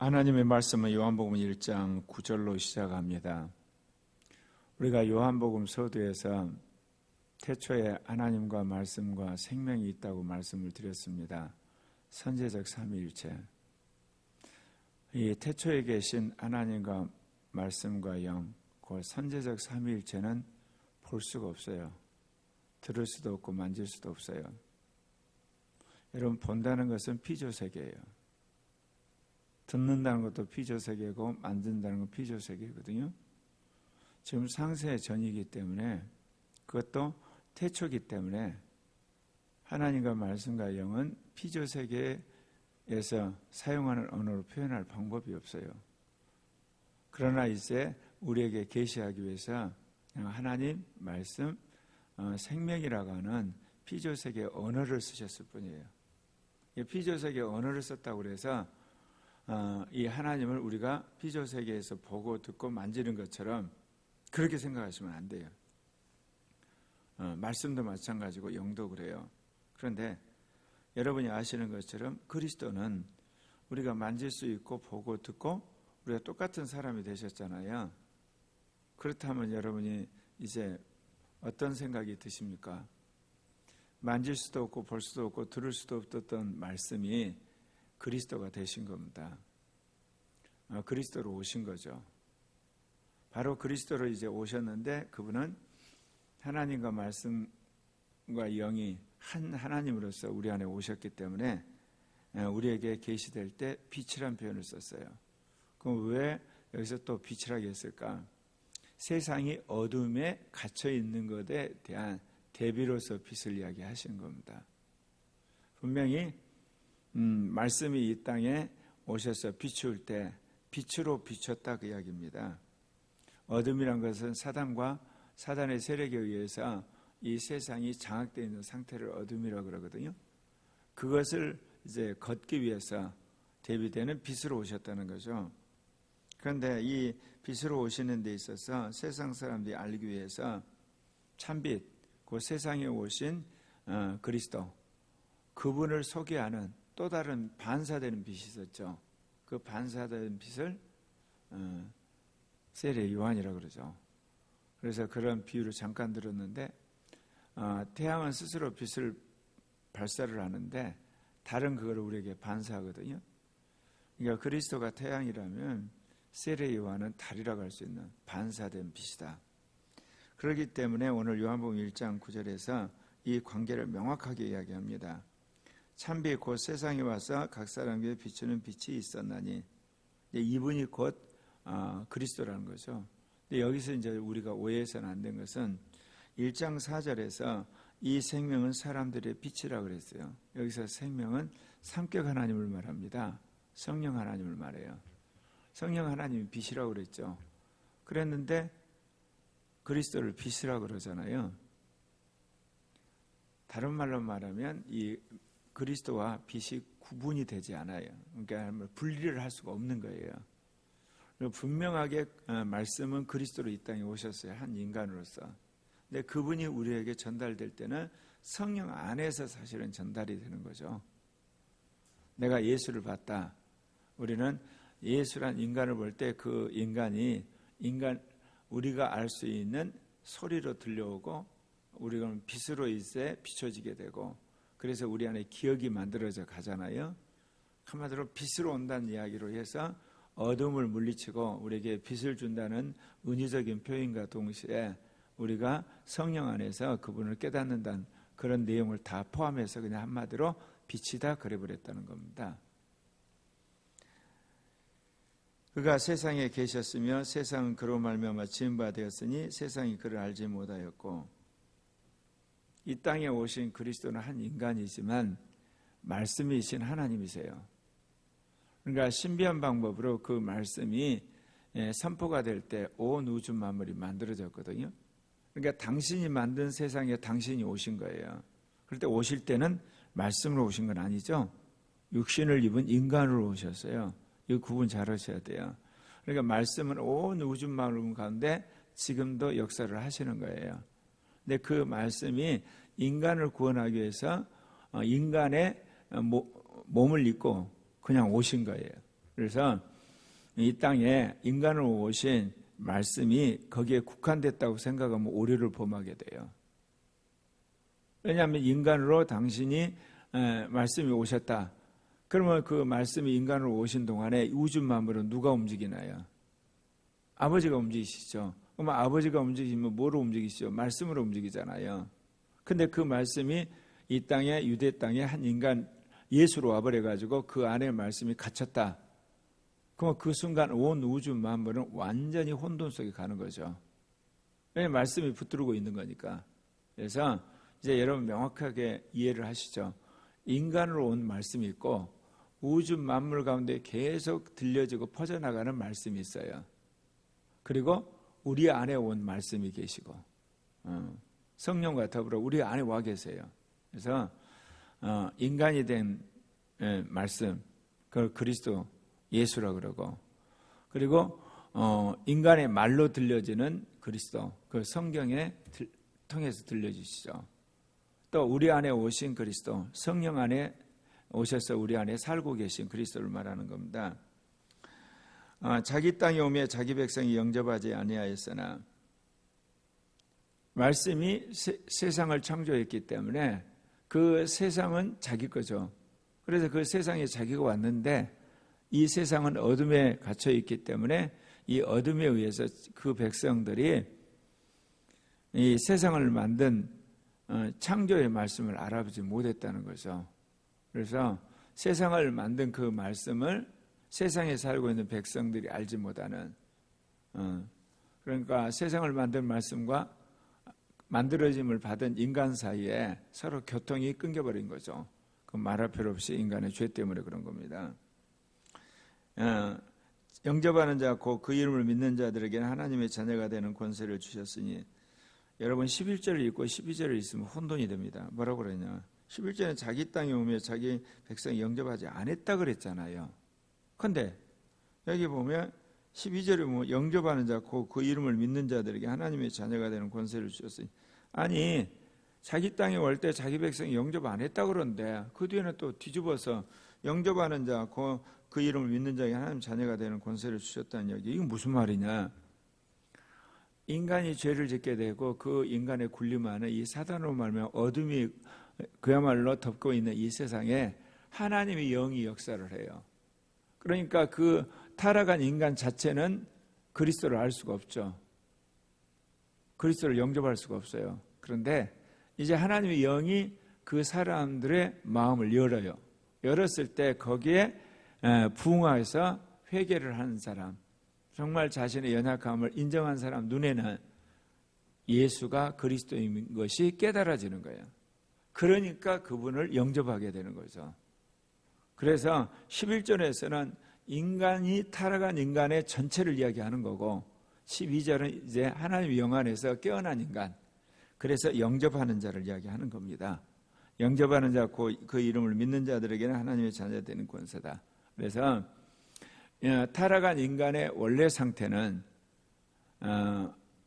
하나님의 말씀은 요한복음 1장 9절로 시작합니다. 우리가 요한복음 서두에서 태초에 하나님과 말씀과 생명이 있다고 말씀을 드렸습니다. 선제적 삼위일체. 이 태초에 계신 하나님과 말씀과 영, 그 선제적 삼위일체는 볼 수가 없어요. 들을 수도 없고 만질 수도 없어요. 여러분, 본다는 것은 피조세계예요. 듣는다는 것도 피조세계고 만든다는 건 피조세계거든요. 지금 상세의 전이기 때문에, 그것도 태초이기 때문에 하나님과 말씀과 영은 피조세계에서 사용하는 언어로 표현할 방법이 없어요. 그러나 이제 우리에게 계시하기 위해서 하나님, 말씀, 생명이라고 하는 피조세계 언어를 쓰셨을 뿐이에요. 피조세계 언어를 썼다고 해서 이 하나님을 우리가 피조세계에서 보고 듣고 만지는 것처럼 그렇게 생각하시면 안 돼요. 말씀도 마찬가지고 영도 그래요. 그런데 여러분이 아시는 것처럼 그리스도는 우리가 만질 수 있고 보고 듣고 우리가 똑같은 사람이 되셨잖아요. 그렇다면 여러분이 이제 어떤 생각이 드십니까? 만질 수도 없고 볼 수도 없고 들을 수도 없었던 말씀이 그리스도가 되신 겁니다. 그리스도로 오신 거죠. 바로 그리스도로 이제 오셨는데, 그분은 하나님과 말씀과 영이 한 하나님으로서 우리 안에 오셨기 때문에 우리에게 계시될 때 빛이란 표현을 썼어요. 그럼 왜 여기서 또 빛이라고 했을까? 세상이 어둠에 갇혀 있는 것에 대한 대비로서 빛을 이야기하신 겁니다. 분명히 말씀이 이 땅에 오셔서 비추을 때 빛으로 비췄다, 그 이야기입니다. 어둠이란 것은 사단과 사단의 세력에 의해서 이 세상이 장악되어 있는 상태를 어둠이라고 그러거든요. 그것을 이제 걷기 위해서 대비되는 빛으로 오셨다는 거죠. 그런데 이 빛으로 오시는 데 있어서 세상 사람들이 알기 위해서 참빛, 그 세상에 오신 그리스도, 그분을 소개하는 또 다른 반사되는 빛이 있었죠. 그 반사되는 빛을 세례 요한이라고 그러죠. 그래서 그런 비유를 잠깐 들었는데, 태양은 스스로 빛을 발사를 하는데 달은 그걸 우리에게 반사하거든요. 그러니까 그리스도가 태양이라면 세례 요한은 달이라고 할 수 있는 반사된 빛이다. 그렇기 때문에 오늘 요한복음 1장 9절에서 이 관계를 명확하게 이야기합니다. 참빛 곧 세상에 와서 각 사람에게 비추는 빛이 있었나니, 이분이 곧 그리스도라는 거죠. 근데 여기서 이제 우리가 오해해서는 안 된 것은 1장 4절에서 이 생명은 사람들의 빛이라고 그랬어요. 여기서 생명은 삼격 하나님을 말합니다. 성령 하나님을 말해요. 성령 하나님이 빛이라고 그랬죠. 그랬는데 그리스도를 빛이라고 그러잖아요. 다른 말로 말하면 이 그리스도와 빛이 구분이 되지 않아요. 그러니까 분리를 할 수가 없는 거예요. 분명하게 말씀은 그리스도로 이 땅에 오셨어요. 한 인간으로서. 근데 그분이 우리에게 전달될 때는 성령 안에서 사실은 전달이 되는 거죠. 내가 예수를 봤다. 우리는 예수란 인간을 볼 때 그 인간이 우리가 알 수 있는 소리로 들려오고, 우리가 빛으로 이제 비춰지게 되고, 그래서 우리 안에 기억이 만들어져 가잖아요. 한마디로 빛으로 온다는 이야기로 해서 어둠을 물리치고 우리에게 빛을 준다는 은유적인 표현과 동시에 우리가 성령 안에서 그분을 깨닫는다는 그런 내용을 다 포함해서 그냥 한마디로 빛이다 그래버렸다는 겁니다. 그가 세상에 계셨으며 세상은 그로 말미암아 지은 바 되었으니 세상이 그를 알지 못하였고, 이 땅에 오신 그리스도는 한 인간이지만 말씀이신 하나님이세요. 그러니까 신비한 방법으로 그 말씀이 선포가 될 때 온 우주 만물이 만들어졌거든요. 그러니까 당신이 만든 세상에 당신이 오신 거예요. 그럴 때 오실 때는 말씀으로 오신 건 아니죠. 육신을 입은 인간으로 오셨어요. 이 구분 잘 하셔야 돼요. 그러니까 말씀은 온 우주 만물 가운데 지금도 역사를 하시는 거예요. 근데 그 말씀이 인간을 구원하기 위해서 인간의 몸을 입고 그냥 오신 거예요. 그래서 이 땅에 인간으로 오신 말씀이 거기에 국한됐다고 생각하면 오류를 범하게 돼요. 왜냐하면 인간으로 당신이 말씀이 오셨다. 그러면 그 말씀이 인간으로 오신 동안에 우주 만물은 누가 움직이나요? 아버지가 움직이시죠. 그러면 아버지가 움직이시면 뭐로 움직이시죠? 말씀으로 움직이잖아요. 근데 그 말씀이 이 땅에 유대 땅에 한 인간 예수로 와버려가지고 그 안에 말씀이 갇혔다. 그럼 그 순간 온 우주 만물은 완전히 혼돈 속에 가는 거죠. 왜냐하면 말씀이 붙들고 있는 거니까. 그래서 이제 여러분 명확하게 이해를 하시죠. 인간으로 온 말씀이 있고 우주 만물 가운데 계속 들려지고 퍼져나가는 말씀이 있어요. 그리고 우리 안에 온 말씀이 계시고 성령과 더불어 우리 안에 와 계세요. 그래서 인간이 된 말씀, 그걸 그리스도 예수라 그러고, 그리고 인간의 말로 들려지는 그리스도, 그 성경에 통해서 들려주시죠. 또 우리 안에 오신 그리스도, 성령 안에 오셔서 우리 안에 살고 계신 그리스도를 말하는 겁니다. 자기 땅에 오며 자기 백성이 영접하지 아니하였으나 말씀이 세상을 창조했기 때문에 그 세상은 자기 거죠. 그래서 그 세상에 자기가 왔는데 이 세상은 어둠에 갇혀 있기 때문에 이 어둠에 의해서 그 백성들이 이 세상을 만든 창조의 말씀을 알아보지 못했다는 거죠. 그래서 세상을 만든 그 말씀을 세상에 살고 있는 백성들이 알지 못하는, 그러니까 세상을 만든 말씀과 만들어짐을 받은 인간 사이에 서로 교통이 끊겨버린 거죠. 그 말할 필요 없이 인간의 죄 때문에 그런 겁니다. 영접하는 자 곧 그 이름을 믿는 자들에게는 하나님의 자녀가 되는 권세를 주셨으니, 여러분 11절을 읽고 12절을 읽으면 혼돈이 됩니다. 뭐라고 그러냐? 11절은 자기 땅에 오며 자기 백성이 영접하지 않았다 그랬잖아요. 그런데 여기 보면 12절에 보면 영접하는 자 곧 그 이름을 믿는 자들에게 하나님의 자녀가 되는 권세를 주셨으니, 아니 자기 땅에 올 때 자기 백성이 영접 안 했다 그러는데 그 뒤에는 또 뒤집어서 영접하는 자 그 이름을 믿는 자에게 하나님 자녀가 되는 권세를 주셨다는 얘기. 이건 무슨 말이냐? 인간이 죄를 짓게 되고 그 인간의 굴림 안에 이 사단으로 말하면 어둠이 그야말로 덮고 있는 이 세상에 하나님의 영이 역사를 해요. 그러니까 그 타락한 인간 자체는 그리스도를 알 수가 없죠. 그리스도를 영접할 수가 없어요. 그런데 이제 하나님의 영이 그 사람들의 마음을 열어요. 열었을 때 거기에 부응해서 회개를 하는 사람, 정말 자신의 연약함을 인정한 사람 눈에는 예수가 그리스도인 것이 깨달아지는 거예요. 그러니까 그분을 영접하게 되는 거죠. 그래서 11절에서는 인간이 타락한 인간의 전체를 이야기하는 거고, 12절은 이제 하나님의 영 안에서 깨어난 인간, 그래서 영접하는 자를 이야기하는 겁니다. 영접하는 자, 그 이름을 믿는 자들에게는 하나님의 자녀가 되는 권세다. 그래서 타락한 인간의 원래 상태는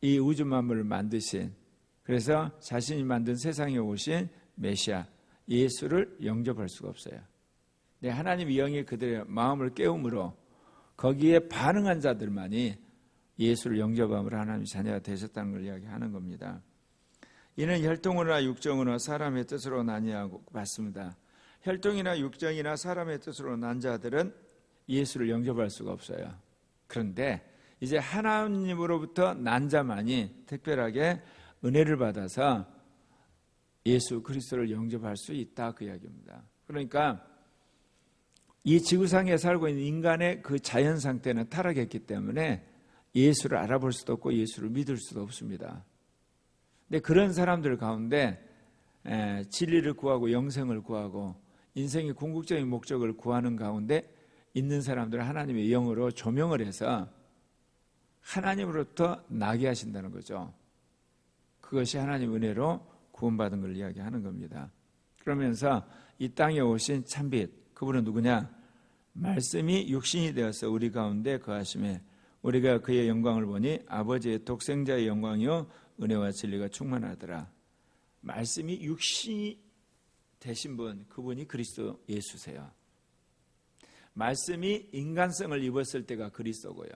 이 우주 만물을 만드신, 그래서 자신이 만든 세상에 오신 메시아 예수를 영접할 수가 없어요. 네, 하나님의 영이 그들의 마음을 깨움으로 거기에 반응한 자들만이 예수를 영접함으로 하나님의 자녀가 되셨다는 걸 이야기하는 겁니다. 이는 혈통으로나 육정으로나 사람의 뜻으로 나뉘하고 맞습니다. 혈통이나 육정이나 사람의 뜻으로 난 자들은 예수를 영접할 수가 없어요. 그런데 이제 하나님으로부터 난 자만이 특별하게 은혜를 받아서 예수 그리스도를 영접할 수 있다, 그 이야기입니다. 그러니까 이 지구상에 살고 있는 인간의 그 자연 상태는 타락했기 때문에 예수를 알아볼 수도 없고 예수를 믿을 수도 없습니다. 근데 그런 사람들 가운데 진리를 구하고 영생을 구하고 인생의 궁극적인 목적을 구하는 가운데 있는 사람들은 하나님의 영으로 조명을 해서 하나님으로부터 나게 하신다는 거죠. 그것이 하나님의 은혜로 구원받은 걸 이야기하는 겁니다. 그러면서 이 땅에 오신 참빛, 그분은 누구냐? 말씀이 육신이 되어서 우리 가운데 거하심에 우리가 그의 영광을 보니 아버지의 독생자의 영광이요 은혜와 진리가 충만하더라. 말씀이 육신이 되신 분, 그분이 그리스도 예수세요. 말씀이 인간성을 입었을 때가 그리스도고요.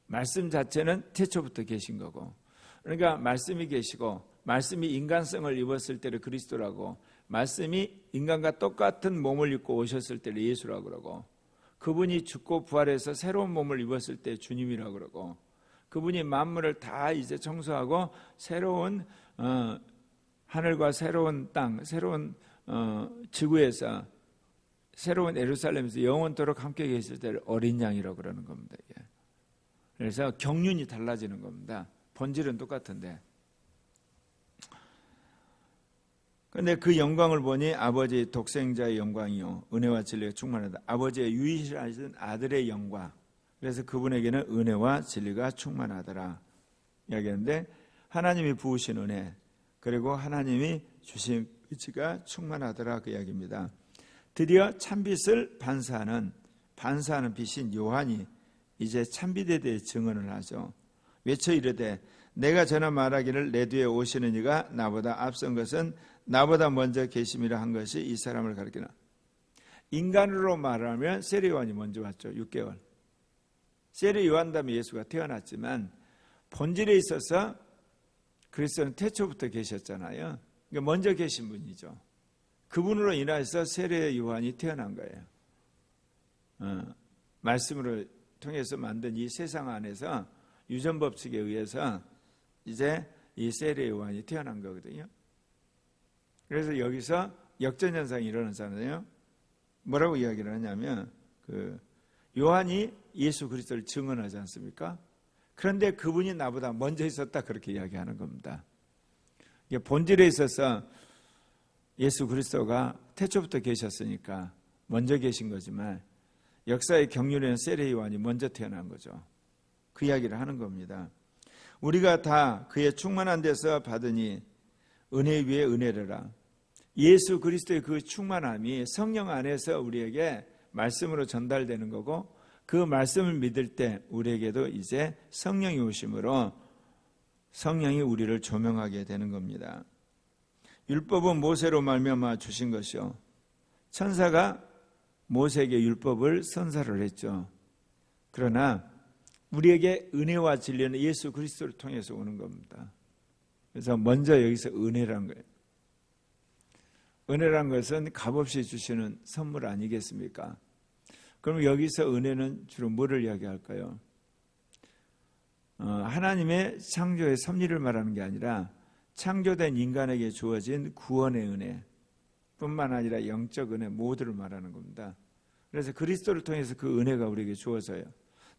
말씀 자체는 태초부터 계신 거고, 그러니까 말씀이 계시고 말씀이 인간성을 입었을 때를 그리스도라고, 말씀이 인간과 똑같은 몸을 입고 오셨을 때를 예수라고 그러고, 그분이 죽고 부활해서 새로운 몸을 입었을 때 주님이라고 그러고, 그분이 만물을 다 이제 청소하고 새로운 하늘과 새로운 땅, 새로운 지구에서 새로운 예루살렘에서 영원토록 함께 계실 때를 어린 양이라고 그러는 겁니다. 그래서 경륜이 달라지는 겁니다. 본질은 똑같은데. 그런데 그 영광을 보니 아버지의 독생자의 영광이요 은혜와 진리가 충만하다. 아버지의 유일하신 아들의 영광. 그래서 그분에게는 은혜와 진리가 충만하더라 이야기하는데, 하나님이 부으신 은혜 그리고 하나님이 주신 의지가 충만하더라 그 이야기입니다. 드디어 참빛을 반사하는 빛인 요한이 이제 참빛에 대해 증언을 하죠. 외쳐 이르되 내가 전에 말하기를 내 뒤에 오시는 이가 나보다 앞선 것은 나보다 먼저 계심이라 한 것이 이 사람을 가리키나. 인간으로 말하면 세례 요한이 먼저 왔죠. 6개월. 세례 요한 다음에 예수가 태어났지만 본질에 있어서 그리스도는 태초부터 계셨잖아요. 그러니까 먼저 계신 분이죠. 그분으로 인해서 세례 요한이 태어난 거예요. 말씀으로 통해서 만든 이 세상 안에서 유전 법칙에 의해서 이제 이 세례 요한이 태어난 거거든요. 그래서 여기서 역전 현상이 일어나잖아요. 뭐라고 이야기를 하냐면 요한이 예수 그리스도를 증언하지 않습니까? 그런데 그분이 나보다 먼저 있었다 그렇게 이야기하는 겁니다. 본질에 있어서 예수 그리스도가 태초부터 계셨으니까 먼저 계신 거지만 역사의 경륜에는 세례 요한이 먼저 태어난 거죠. 그 이야기를 하는 겁니다. 우리가 다 그의 충만한 데서 받으니 은혜 위에 은혜르라. 예수 그리스도의 그 충만함이 성령 안에서 우리에게 말씀으로 전달되는 거고, 그 말씀을 믿을 때 우리에게도 이제 성령이 오심으로 성령이 우리를 조명하게 되는 겁니다. 율법은 모세로 말미암아 주신 것이요, 천사가 모세에게 율법을 선사를 했죠. 그러나 우리에게 은혜와 진리는 예수 그리스도를 통해서 오는 겁니다. 그래서 먼저 여기서 은혜란 거예요. 은혜란 것은 값없이 주시는 선물 아니겠습니까? 그럼 여기서 은혜는 주로 뭐를 이야기할까요? 하나님의 창조의 섭리를 말하는 게 아니라 창조된 인간에게 주어진 구원의 은혜 뿐만 아니라 영적 은혜 모두를 말하는 겁니다. 그래서 그리스도를 통해서 그 은혜가 우리에게 주어져요.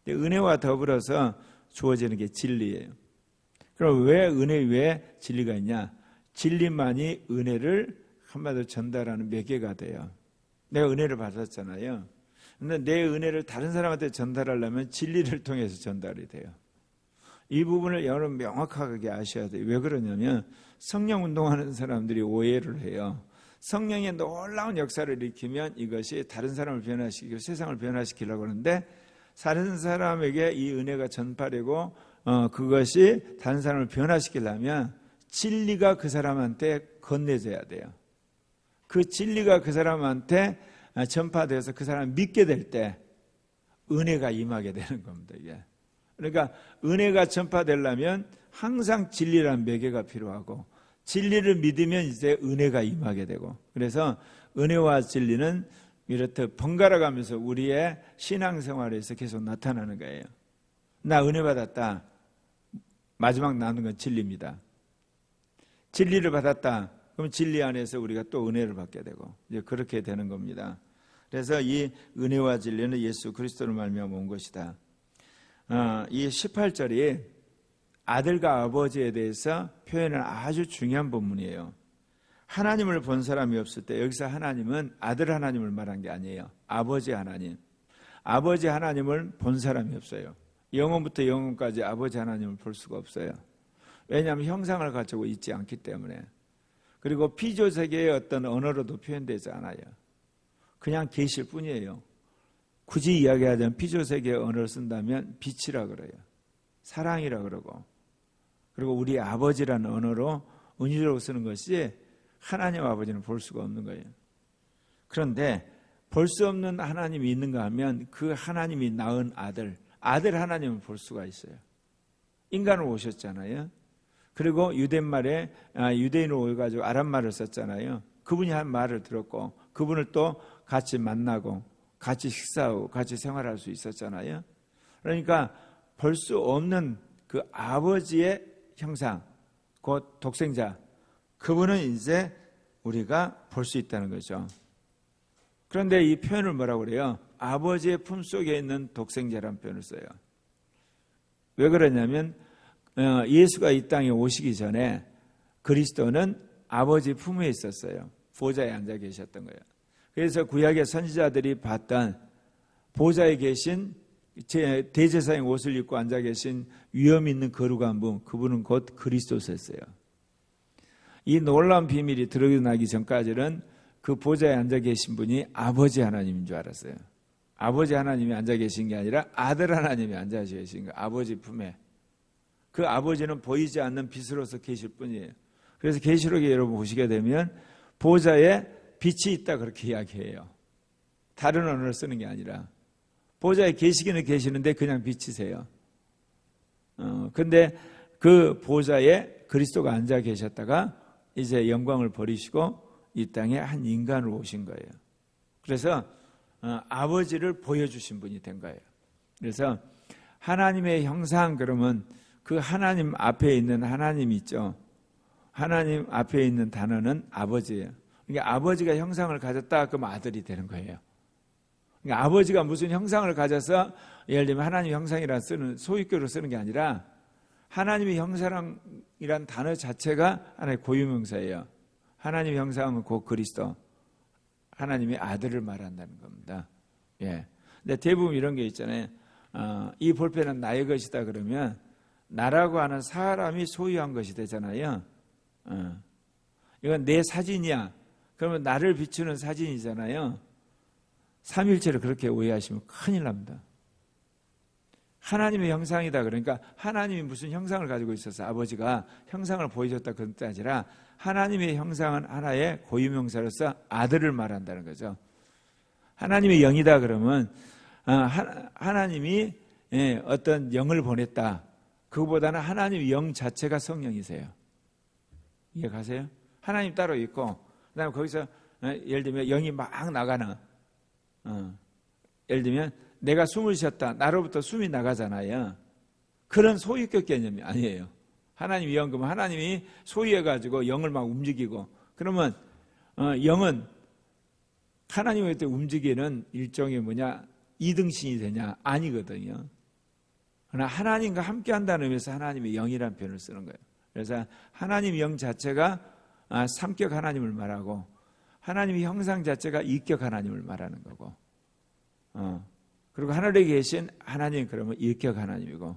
근데 은혜와 더불어서 주어지는 게 진리예요. 그럼 왜 은혜 위에 진리가 있냐? 진리만이 은혜를 한마디로 전달하는 매개가 돼요. 내가 은혜를 받았잖아요. 근데 내 은혜를 다른 사람한테 전달하려면 진리를 통해서 전달이 돼요. 이 부분을 여러분 명확하게 아셔야 돼요. 왜 그러냐면 성령 운동하는 사람들이 오해를 해요. 성령의 놀라운 역사를 일으키면 이것이 다른 사람을 변화시키고 세상을 변화시키려고 하는데, 다른 사람에게 이 은혜가 전파되고 그것이 다른 사람을 변화시키려면 진리가 그 사람한테 건네져야 돼요. 그 진리가 그 사람한테 전파돼서 그 사람을 믿게 될 때 은혜가 임하게 되는 겁니다. 이게. 그러니까 은혜가 전파되려면 항상 진리라는 매개가 필요하고, 진리를 믿으면 이제 은혜가 임하게 되고, 그래서 은혜와 진리는 이렇듯 번갈아 가면서 우리의 신앙생활에서 계속 나타나는 거예요. 나 은혜 받았다. 마지막 나오는 건 진리입니다. 진리를 받았다. 그럼 진리 안에서 우리가 또 은혜를 받게 되고 이제 그렇게 되는 겁니다. 그래서 이 은혜와 진리는 예수 그리스도를 말미암아 온 것이다. 이 18절이 아들과 아버지에 대해서 표현은 아주 중요한 본문이에요. 하나님을 본 사람이 없을 때, 여기서 하나님은 아들 하나님을 말한 게 아니에요. 아버지 하나님. 아버지 하나님을 본 사람이 없어요. 영원부터 영원까지 아버지 하나님을 볼 수가 없어요. 왜냐하면 형상을 가지고 있지 않기 때문에. 그리고 피조세계의 어떤 언어로도 표현되지 않아요. 그냥 계실 뿐이에요. 굳이 이야기하자면 피조세계의 언어를 쓴다면 빛이라 그래요. 사랑이라 그러고, 그리고 우리 아버지라는 언어로 은유적으로 쓰는 것이 하나님 아버지는 볼 수가 없는 거예요. 그런데 볼 수 없는 하나님이 있는가 하면 그 하나님이 낳은 아들 하나님을 볼 수가 있어요. 인간으로 오셨잖아요. 그리고 유대인으로 오셔가지고 아람말을 썼잖아요. 그분이 한 말을 들었고 그분을 또 같이 만나고 같이 식사하고 같이 생활할 수 있었잖아요. 그러니까 볼 수 없는 그 아버지의 형상, 곧 독생자, 그분은 이제 우리가 볼 수 있다는 거죠. 그런데 이 표현을 뭐라고 그래요? 아버지의 품속에 있는 독생자라는 표현을 써요. 왜 그러냐면 예수가 이 땅에 오시기 전에 그리스도는 아버지 품에 있었어요. 보좌에 앉아 계셨던 거예요. 그래서 구약의 선지자들이 봤던 보좌에 계신 대제사장의 옷을 입고 앉아 계신 위엄 있는 거룩한 분, 그분은 곧 그리스도셨어요. 이 놀라운 비밀이 드러나기 전까지는 그 보좌에 앉아 계신 분이 아버지 하나님인 줄 알았어요. 아버지 하나님이 앉아 계신 게 아니라 아들 하나님이 앉아 계신 거예요. 아버지 품에. 그 아버지는 보이지 않는 빛으로서 계실 뿐이에요. 그래서 계시록에 여러분 보시게 되면 보좌에 빛이 있다 그렇게 이야기해요. 다른 언어를 쓰는 게 아니라 보좌에 계시기는 계시는데 그냥 빛이세요. 근데 그 보좌에 그리스도가 앉아 계셨다가 이제 영광을 버리시고 이 땅에 한 인간으로 오신 거예요. 그래서 아버지를 보여주신 분이 된 거예요. 그래서 하나님의 형상, 그러면 그 하나님 앞에 있는 하나님 있죠. 하나님 앞에 있는 단어는 아버지예요. 그러니까 아버지가 형상을 가졌다 그러면 아들이 되는 거예요. 그러니까 아버지가 무슨 형상을 가져서 예를 들면 하나님 형상이라 쓰는 소유격으로 쓰는 게 아니라 하나님의 형상이란 단어 자체가 하나의 고유명사예요. 하나님의 형상은 곧 그리스도, 하나님의 아들을 말한다는 겁니다. 예. 근데 대부분 이런 게 있잖아요. 이 볼펜은 나의 것이다 그러면 나라고 하는 사람이 소유한 것이 되잖아요. 이건 내 사진이야. 그러면 나를 비추는 사진이잖아요. 삼일체를 그렇게 오해하시면 큰일 납니다. 하나님의 형상이다 그러니까 하나님이 무슨 형상을 가지고 있어서 아버지가 형상을 보여줬다 그런 뜻이 아니라 하나님의 형상은 하나의 고유명사로서 아들을 말한다는 거죠. 하나님의 영이다 그러면 하나님이 어떤 영을 보냈다. 그거보다는 하나님의 영 자체가 성령이세요. 이해가세요? 하나님 따로 있고 그다음에 거기서 예를 들면 영이 막 나가는 예를 들면 내가 숨을 쉬었다. 나로부터 숨이 나가잖아요. 그런 소유격 개념이 아니에요. 하나님이 영, 그러면 하나님이 소유해가지고 영을 막 움직이고 그러면 영은 하나님의 움직이는 일종의 이등신이 되냐? 아니거든요. 그러나 하나님과 함께 한다는 의미에서 하나님의 영이라는 표현을 쓰는 거예요. 그래서 하나님의 영 자체가 삼격 하나님을 말하고 하나님의 형상 자체가 이격 하나님을 말하는 거고 그리고 하늘에 계신 하나님 그러면 일격 하나님이고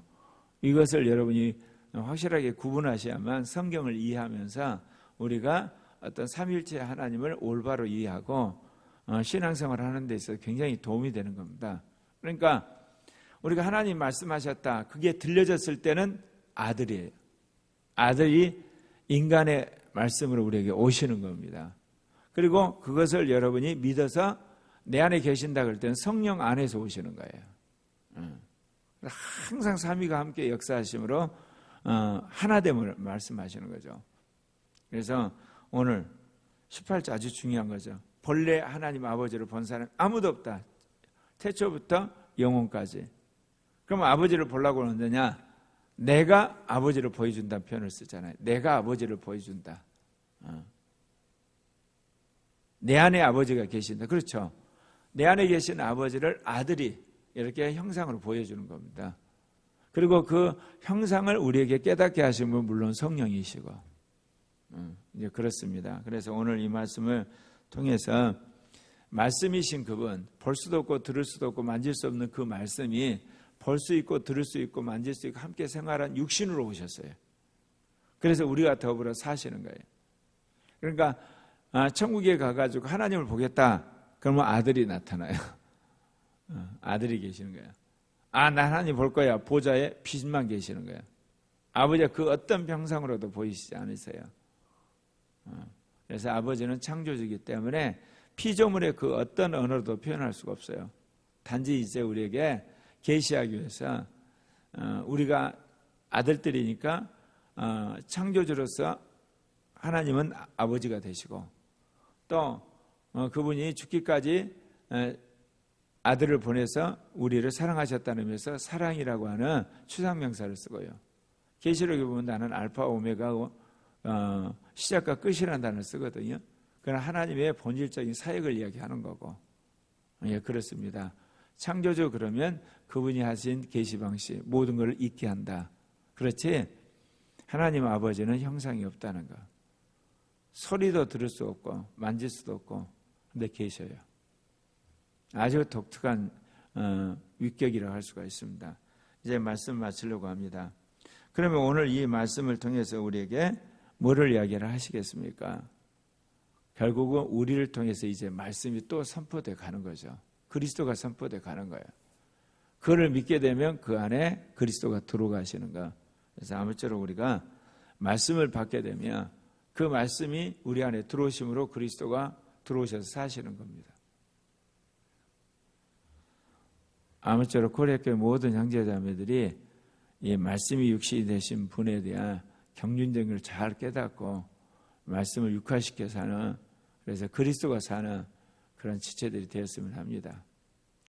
이것을 여러분이 확실하게 구분하셔야만 성경을 이해하면서 우리가 어떤 삼일체 하나님을 올바로 이해하고 신앙생활을 하는 데 있어서 굉장히 도움이 되는 겁니다. 그러니까 우리가 하나님 말씀하셨다. 그게 들려졌을 때는 아들이에요. 아들이 인간의 말씀으로 우리에게 오시는 겁니다. 그리고 그것을 여러분이 믿어서 내 안에 계신다 그럴 때는 성령 안에서 오시는 거예요. 항상 삼위가 함께 역사하심으로 하나됨을 말씀하시는 거죠. 그래서 오늘 18절 아주 중요한 거죠. 본래 하나님 아버지를 본 사람 아무도 없다. 태초부터 영혼까지. 그럼 아버지를 보려고 하느냐? 내가 아버지를 보여준다는 표현을 쓰잖아요. 내가 아버지를 보여준다. 내 안에 아버지가 계신다. 그렇죠. 내 안에 계신 아버지를 아들이 이렇게 형상으로 보여주는 겁니다. 그리고 그 형상을 우리에게 깨닫게 하신 분 물론 성령이시고 이제 그렇습니다. 그래서 오늘 이 말씀을 통해서 말씀이신 그분, 볼 수도 없고 들을 수도 없고 만질 수 없는 그 말씀이 볼 수 있고 들을 수 있고 만질 수 있고 함께 생활한 육신으로 오셨어요. 그래서 우리가 더불어 사시는 거예요. 그러니까 천국에 가가지고 하나님을 보겠다. 그러면 아들이 나타나요. 아들이 계시는 거예요. 나 하나님 볼 거야. 보좌에 빛만 계시는 거예요. 아버지가 그 어떤 형상으로도 보이시지 않으세요. 그래서 아버지는 창조주이기 때문에 피조물의 그 어떤 언어도 표현할 수가 없어요. 단지 이제 우리에게 계시하기 위해서 우리가 아들들이니까 창조주로서 하나님은 아버지가 되시고 또 그분이 죽기까지 아들을 보내서 우리를 사랑하셨다는 의미에서 사랑이라고 하는 추상명사를 쓰고요. 계시록에 보면 나는 알파 오메가고 시작과 끝이라는 단어를 쓰거든요. 그건 하나님의 본질적인 사역을 이야기하는 거고. 예, 그렇습니다. 창조주 그러면 그분이 하신 계시 방식 모든 걸 있게 한다. 그렇지 하나님 아버지는 형상이 없다는 거. 소리도 들을 수 없고 만질 수도 없고 근데 계셔요. 아주 독특한 위격이라고 할 수가 있습니다. 이제 말씀 마치려고 합니다. 그러면 오늘 이 말씀을 통해서 우리에게 뭐를 이야기를 하시겠습니까? 결국은 우리를 통해서 이제 말씀이 또 선포돼 가는 거죠. 그리스도가 선포돼 가는 거예요. 그를 믿게 되면 그 안에 그리스도가 들어가시는 거. 그래서 아무쪼록 우리가 말씀을 받게 되면 그 말씀이 우리 안에 들어오심으로 그리스도가 들어오셔서 사시는 겁니다. 아무쪼록 코리아교회 모든 형제자매들이 이 말씀이 육신이 되신 분에 대한 경륜적인 걸 잘 깨닫고 말씀을 육화시켜 사는 그래서 그리스도가 사는 그런 지체들이 되었으면 합니다.